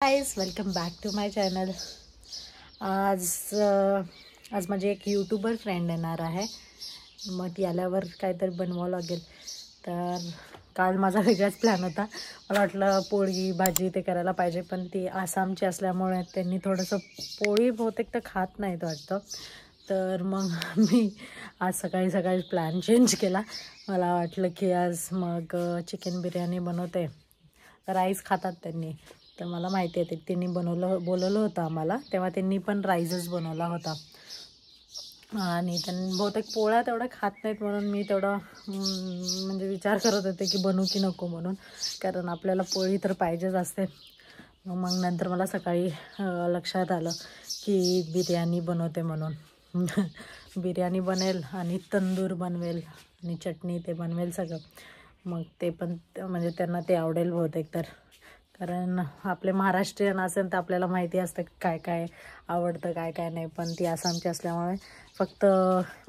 Guys welcome back to my channel. आज माझी एक यूट्यूबर फ्रेंड येणार आहे, मग ती आल्यावर काहीतरी बनवावं लागेल। तर काल माझा वेगळाच प्लॅन होता, मला वाटलं पोळी भाजी ते करायला पाहिजे, पण ती आसामची असल्यामुळे त्यांनी थोडंसं पोळी बहुतेक तर खात नाहीत वाटतं। तर मग मी आज सकाळी प्लॅन चेंज केला। मला वाटलं की आज मग चिकन बिर्याणी बनवते। राईस खातात त्यांनी, तर मला माहिती आहे त्यांनी बोलवलं होतं आम्हाला, तेव्हा त्यांनी पण राईसच बनवला होता। आणि त्यांनी बहुतेक पोळ्या तेवढं खात नाहीत, म्हणून मी तेवढं म्हणजे विचार करत होते की बनवू की नको म्हणून, कारण आपल्याला पोळी तर पाहिजेच असते। मग नंतर मला सकाळी लक्षात आलं की बिर्याणी बनवते म्हणून। बिर्याणी बनेल आणि तंदूर बनवेल आणि चटणी ते बनवेल सगळं। मग ते पण म्हणजे त्यांना ते आवडेल बहुतेक, तर कारण आपले महाराष्ट्रीयन असेल तर आपल्याला माहिती असतं काय काय आवडतं काय काय नाही। पण ती आसामची असल्यामुळे फक्त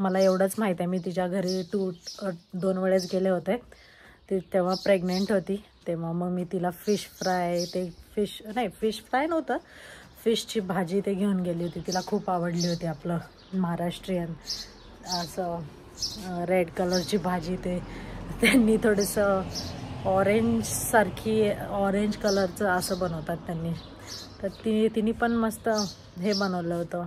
मला एवढंच माहीत आहे, मी तिच्या घरी 2 वेळेस गेले होते। ती तेव्हा प्रेग्नेंट होती, तेव्हा मग मी तिला फिश फ्राय नव्हतं, फिशची भाजी ते घेऊन गेली होती। तिला खूप आवडली होती आपलं महाराष्ट्रीयन असं रेड कलरची भाजी। त्यांनी थोडंसं ऑरेंज कलरचं असं बनवतात त्यांनी। तर तिने पण मस्त हे बनवलं होतं,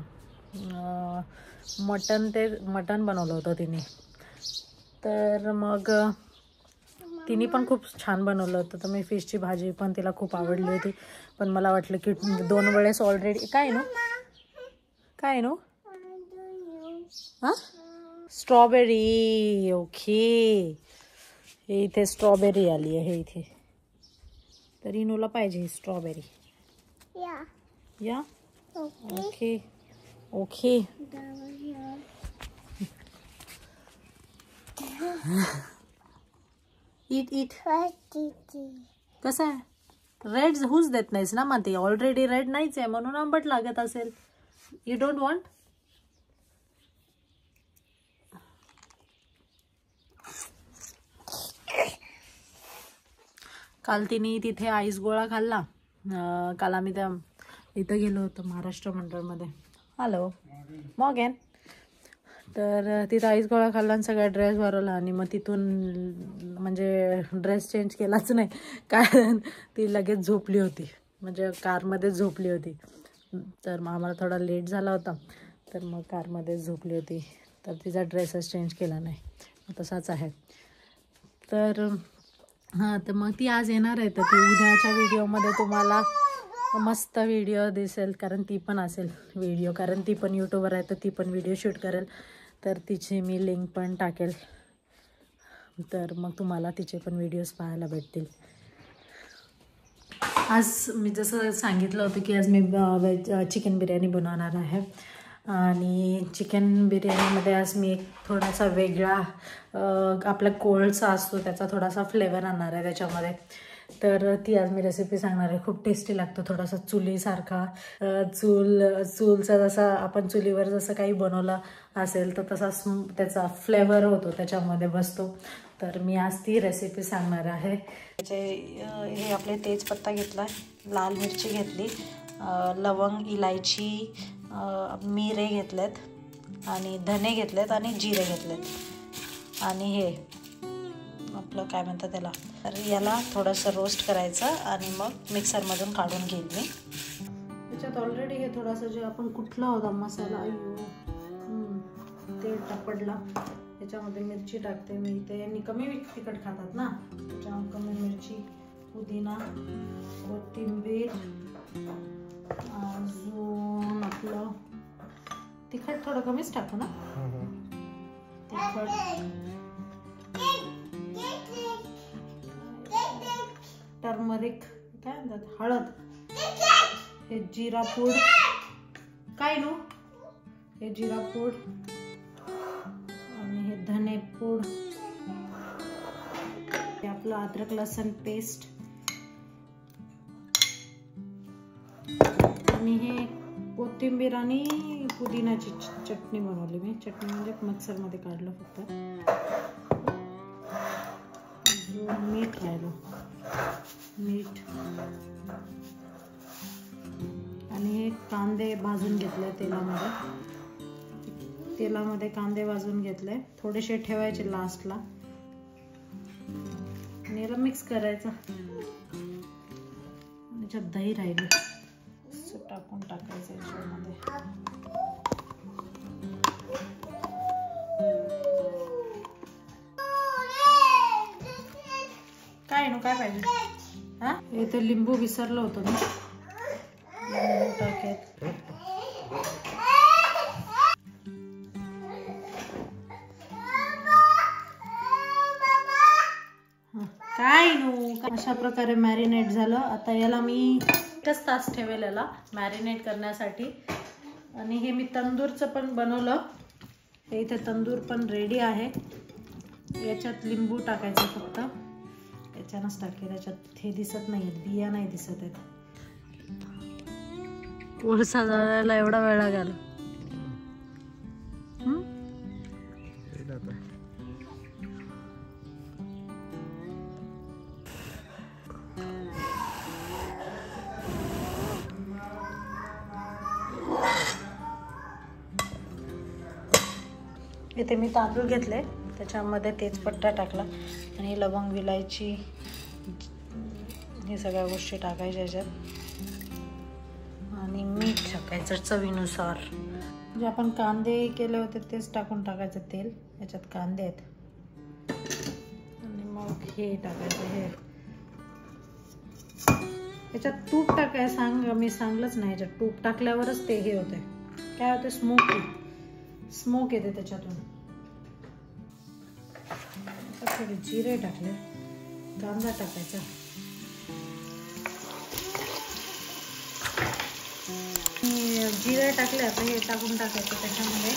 मटन बनवलं होतं तिने। तर मग तिने पण खूप छान बनवलं होतं। तर मी फिशची भाजी पण तिला खूप आवडली होती, पण मला वाटलं की 2 वेळेस ऑलरेडी काय नो हां स्ट्रॉबेरी। ओके, हे इथे स्ट्रॉबेरी आली आहे इथे, तर इनूला पाहिजे स्ट्रॉबेरी। या ओके ओके। इट कसं आहे? रेड हूच देत नाहीस ना, मग ते ऑलरेडी रेड नाहीच आहे म्हणून आंबट लागत असेल। You don't want? काल तिने तिथे आईस गोळा खाल्ला। काल आम्ही त्या इथं गेलो होतो महाराष्ट्र मंडळमध्ये। Hello Morgan. तर तिथं आईस गोळा खाल्ला आणि सगळा ड्रेस भरवला, आणि मग तिथून म्हणजे ड्रेस चेंज केलाच नाही, कारण ती लगेच झोपली होती, म्हणजे कारमध्ये झोपली होती। तर मग आम्हाला थोडा लेट झाला होता, तर मग कारमध्ये झोपली होती, तर तिचा ड्रेसच चेंज केला नाही, तसाच आहे। तर हां, तर मग ती आज येणार आहे, तर ती उद्याच्या व्हिडिओमध्ये तुम्हाला मस्त व्हिडिओ दिसेल, कारण ती पण असेल व्हिडिओ, कारण ती पण यूट्यूबर आहे, तर ती पण व्हिडिओ शूट करेल। तर तिची मी लिंक पण टाकेल, तर मग तुम्हाला तिचे पण व्हिडिओज पाहायला भेटतील। आज मी जसं सांगितलं होतं की आज मी चिकन बिर्याणी बनवणार आहे, आणि चिकन बिर्याणीमध्ये आज मी एक थोडासा वेगळा आपला कोळसा असतो त्याचा थोडासा फ्लेवर आणणार आहे त्याच्यामध्ये। तर ती आज मी रेसिपी सांगणार आहे, खूप टेस्टी लागतो, थोडासा चुलीसारखा, चूलचा जसा आपण चुलीवर जसं काही बनवलं असेल तर तसा त्याचा फ्लेवर होतो त्याच्यामध्ये बसतो। तर मी आज ती रेसिपी सांगणार आहे। हे आपले तेजपत्ता घेतला, लाल मिरची घेतली, लवंग, इलायची, मिरे घेतलेत, आणि धने घेतलेत, आणि जिरे घेतलेत, आणि हे आपलं काय म्हणतात त्याला, तर याला थोडंसं रोस्ट करायचं आणि मग मिक्सरमधून काढून घेईन मी। त्याच्यात ऑलरेडी हे थोडंसं जे आपण कुठला होता मसाला ते टाकला, त्याच्यामध्ये मिरची टाकते मी, ते कमी तिखट खातात ना, त्याच्यामुळे कमी मिरची, पुदिना, कोथिंबीर, अजून आपलं तिखट थोडं कमीच टाकू ना, तिखट, टर्मरिक, काय म्हणतात, हळद, हे जिरा पूड, काय नो, हे जिरा पूड, आणि हे धने पूड, हे आपलं अद्रक लसूण पेस्ट, आणि हे कोथिंबीर आणि पुदिनाची चटणी बनवली मी। चटणी म्हणजे मिक्सरमध्ये काढलं फक्त। मीठ राहिलं, मीठ, कांदे भाजून घेतले तेलामध्ये कांदे भाजून घेतले, थोडेसे ठेवायचे लास्टला आणि याला मिक्स करायचं. याच्यात दही राहिली टाकून टाकायचं याच्यामध्ये. काय नो काय पाहिजे? हा इथे लिंबू विसरलो होतो मी, लिंबू टाकेत. काय नो अशा प्रकारे मॅरिनेट झालं. आता याला मी 1 तास ठेवेल याला मॅरिनेट करण्यासाठी. आणि हे मी तंदूरचं पण बनवलं. हे इथे तंदूर पण रेडी आहे. याच्यात लिंबू टाकायचं फक्त, याच्यानंच टाकेल. याच्यात हे दिसत नाही आहेत, बिया नाही दिसत आहेत. कोळसा जाळायला एवढा वेळ लागला. इथे मी तांदूळ घेतले, त्याच्यामध्ये तेजपत्ता टाकला आणि लवंग, विलायची, हे सगळ्या गोष्टी टाकायच्या याच्यात. आणि मीठ टाकायचं चवीनुसार. जे आपण कांदे केले होते तेच टाकून टाकायचं तेल. याच्यात कांदे आहेत आणि मग हे टाकायचं. हे याच्यात तूप टाकायचं मी सांगलंच नाही. याच्यात तूप टाकल्यावरच ते हे होते, काय होते, स्मोक येते त्याच्यातून. थोडे जिरे टाकले, कांदा टाकायचा, जिरे टाकले. आता हे टाकून टाकायचं त्याच्यामध्ये.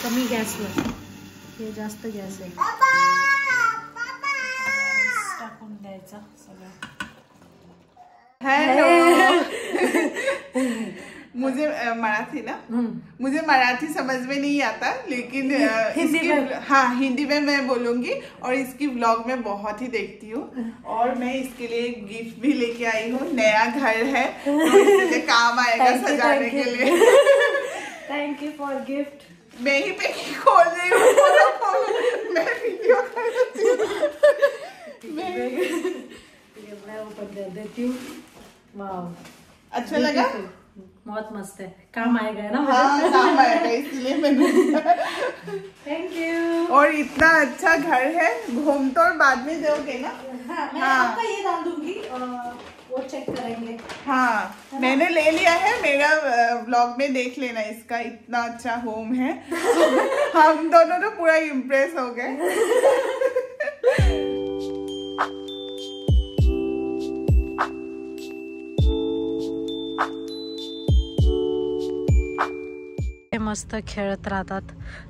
कमी गॅसवर, हे जास्त गॅस आहे. टाकून द्यायचा सगळं. हेलो मुझे मराठी ना, मुझे मराठी समझ में नहीं आता, लेकिन हिंदी में मैं बोलूंगी. और इसकी व्लॉग में बहुत ही देखती हूँ. और मैं इसके लिए गिफ्ट भी लेके आई हूँ. नया घर है तो इसके काम आएगा सजाने के लिए. Thank you for gift. मैं ही पे खोल रही हूँ. मैं वीडियो कर रही हूँ. मैं ओपन कर देती हूँ. वाव, अच्छा लगा? बहुत मस्त है, काम आएगा ना. हाँ काम आएगा, इसलिए मैंने. Thank you. और इतना अच्छा घर है, घूम तो बाद में दोगे ना? मैं आपका ये डाल दूंगी, वो चेक करेंगे. हाँ मैंने ले लिया है, मेरा व्लॉग में देख लेना इसका. इतना अच्छा होम है. हम दोनों तो पूरा इम्प्रेस हो गए. मस्त खेळत राहतात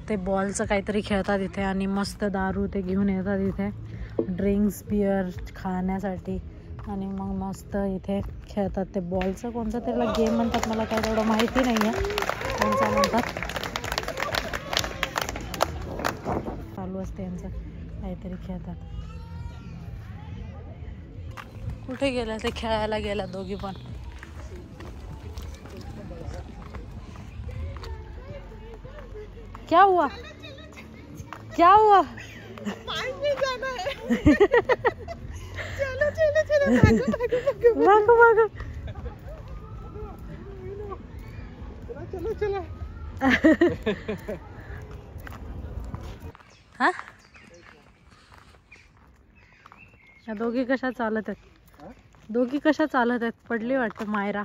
ते, बॉलचं काहीतरी खेळतात इथे. आणि मस्त दारू ते घेऊन येतात इथे, ड्रिंक्स, बियर खाण्यासाठी. आणि मग मस्त इथे खेळतात ते बॉलचं. कोणतं त्याला गेम म्हणतात मला काय तेवढं माहिती नाही आहे कोणचं म्हणतात. चालू असते यांचं काहीतरी खेळतात. कुठे गेल्या ते खेळायला गेल्या दोघी पण. क्या हुआ? क्या हुआ? पार्क में जाना है. चलो चलो चलो, भागो भागो. चलो चलो. हा, या दोघी कशा चालत आहेत? दोघी कशा चालत आहेत? पडली वाटतं मायरा.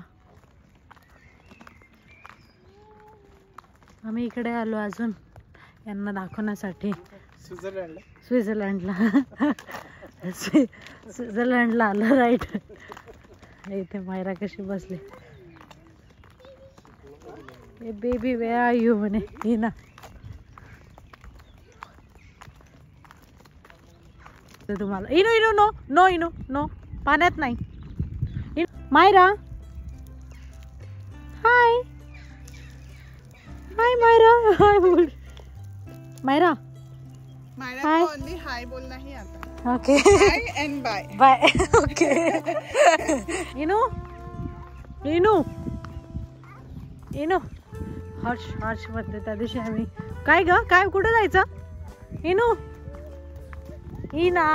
आम्ही इकडे आलो अजून यांना दाखवण्यासाठी. स्वित्झर्लंडला आलं. राईट. इथे मायरा कशी बसली. बेबी वे आर यू म्हणे ही ना. तुम्हाला Eno Eno no no Eno no, पाण्यात नाही. Myra hi hi Myra, hi बोल मायरा. मायरा Hi. को ओनली हाय बोलना ही आता. Okay hi and bye. Bye. Okay इनू इनू इनू हर्ष हर्ष म्हणते त्या दिवशी आम्ही. काय ग काय कुठे जायचं इनू इना.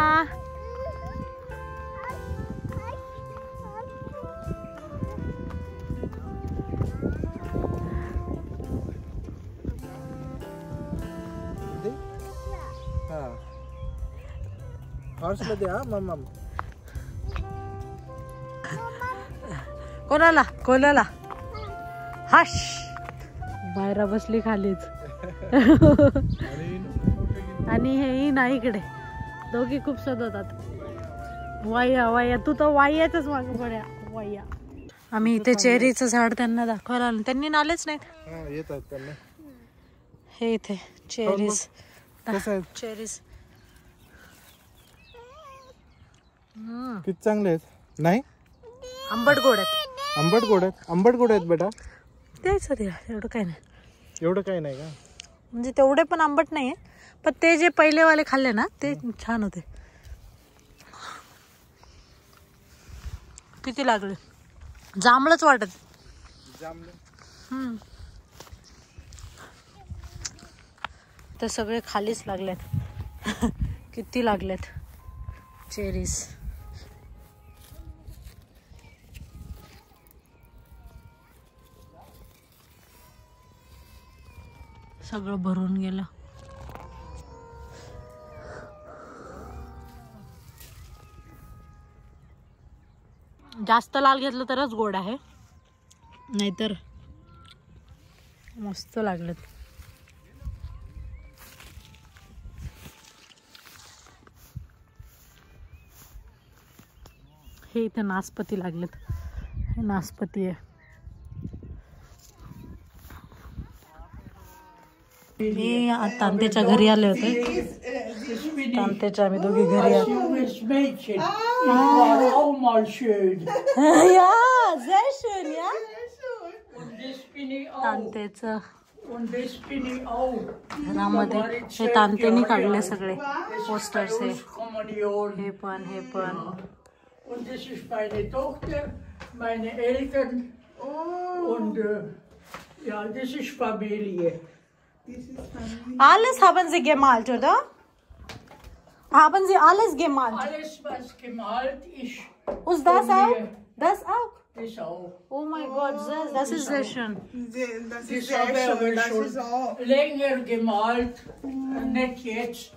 हॉर्सला द्या मम्मा. कोणाला कोणाला हर्ष. बाहेर बसली खालीच आणि हे ना इकडे दोघी खूप सदवतात. वाया वाया तू तर वायाच्याच माग पड्या वाया. आम्ही इथे चेरीचं झाड त्यांना दाखवायला आलो, त्यांनी नालेच नाहीत. येतात त्यांना. हे इथे चेरीज कसं आहे? चेरीज किती चांगले आहेत नाही? आंबट गोड आहेत. आंबट गोड आहेत. आंबट गोड आहेत बेटा. द्यायचं ते एवढं काय नाही. एवढं काही नाही का? म्हणजे तेवढे पण आंबट नाही आहे, पण ते जे पहिलेवाले खाल्ले ना ते छान होते. किती लागले? जांभळच वाटत. तर सगळे खालीच लागलेत. किती लागलेत चेरीज. सगळं भरून गेलं. जास्त लाल घेतलं तरच गोड आहे, नाहीतर मस्त लागलेत. हे इथे नासपती लागलेत. हे नासपती आहे. मी तांतेच्या घरी आले होते. तांतेच्या आम्ही दोघी घरी आलो. तांतेचं घरामध्ये हे तांतेनी काढले सगळे पोस्टर्स. हे पण हे पण. Und das ist meine Tochter, meine Eltern und ja, das ist Familie. Alles haben Sie gemalt, oder? Haben Sie alles gemalt? Alles, was gemalt ist. Und das auch? Das auch? Das auch. Oh mein Gott, das ist sehr schön. Das ist Das sehr habe ich aber schön. Das schon ist auch. länger gemalt, nicht jetzt.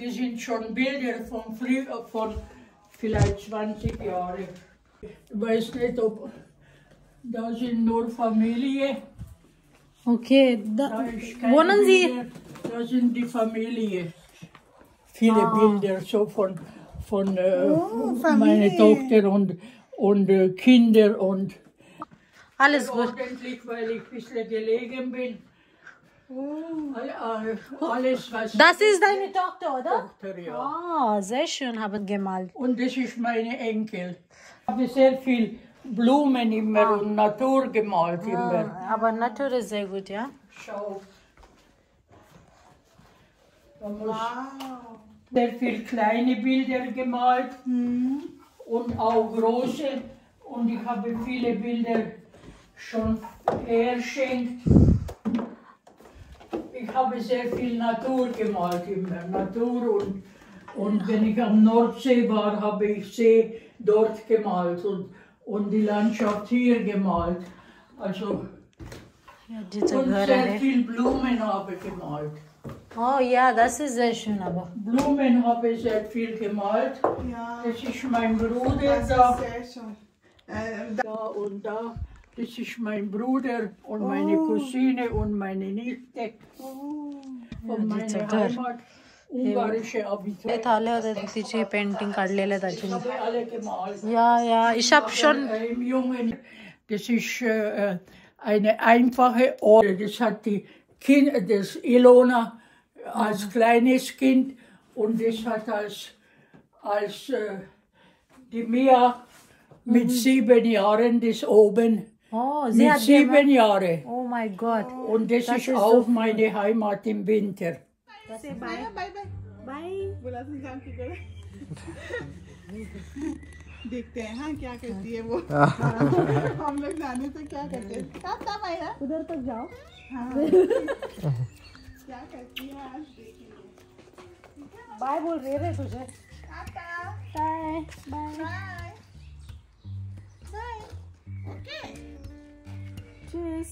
Das sind schon Bilder von früher, von vielleicht 20 Jahren. Ich weiß nicht, ob da sind nur Familie. Okay, Da ist keine wohnen Sie? Bilder. Da sind die Familie. Viele Bilder so von Familie. meiner Tochter und Kinder und Alles gut. ordentlich, weil ich ein bisschen gelegen bin. Alles, was Das ist deine Tochter, oder? Tochter, ja. Ah, sehr schön haben gemalt. Und das ist meine Enkel. Ich habe sehr viel Blumen immer und Natur gemalt immer. Aber Natur ist sehr gut, ja? Schau. Man muss sehr viel kleine Bilder gemalt und auch große. Und ich habe viele Bilder schon herschenkt. Ich habe sehr viel Natur gemalt immer. Natur und wenn ich am Nordsee war, habe ich See dort gemalt und die Landschaft hier gemalt. Also जिचं und घर sehr आहे. viel Blumen habe ich gemalt. Oh ja, das ist sehr schön, aber. Blumen habe ich sehr viel gemalt. Ja, Das ist mein Bruder das da, ist sehr schön. da und da. Das ist mein Bruder und meine Cousine und meine Nichte. Von meiner Heimat. Ungarische Abitur. इथं आले होते तर तिची painting काढलेल्या त्याची. Habe ich alle gemalt. Ja, ja, ich habe schon. Im Jungen. Das ist eine einfache Orgel. Das hat die das Ilona als kleines Kind und das hat als die Mia mit 7 Jahren das oben. Oh, sie Mit hat 7 Jahren. Oh my God. Und das Das ist ist auch so meine Heimat im Winter. Bye bye bye Bye. बोला तुम काम की करो देखते हैं हाँ क्या करती है वो हम लोग जाने से क्या करते हैं टाटा मायरा उधर तक जाओ. हाँ क्या करती है आज देखेंगे बाय बोल रहे तुझे. Tata bye bye. Bye bye okay cheese.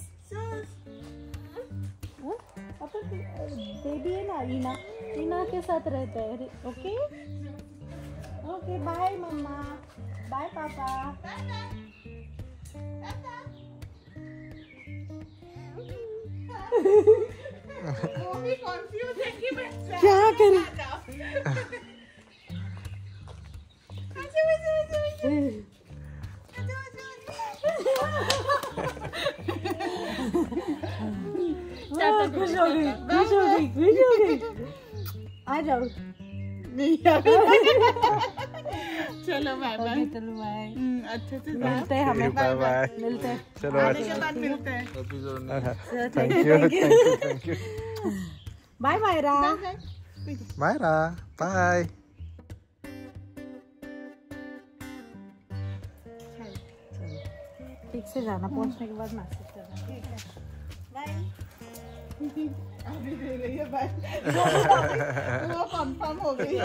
अपन बेबी है ना ईना. ईना के साथ रहते हैं. Okay okay. Bye mama. Bye papa. वो भी कॉन्फ्यूज है कि मैं क्या करूं? खुश हो गई. खुश हो गई. खुश हो गई. आ जाओ. चलो बाय बाय चलो बाय. अच्छे से मिलते हैं हमें. Bye bye. मिलते हैं. चलो आने के बाद मिलते हैं thank you. Bye Myra. Myra bye. ठीक से जाना. पहुंचने के बाद मैसेज करना. अभी दे रही है बाय वो कंफर्म हो गई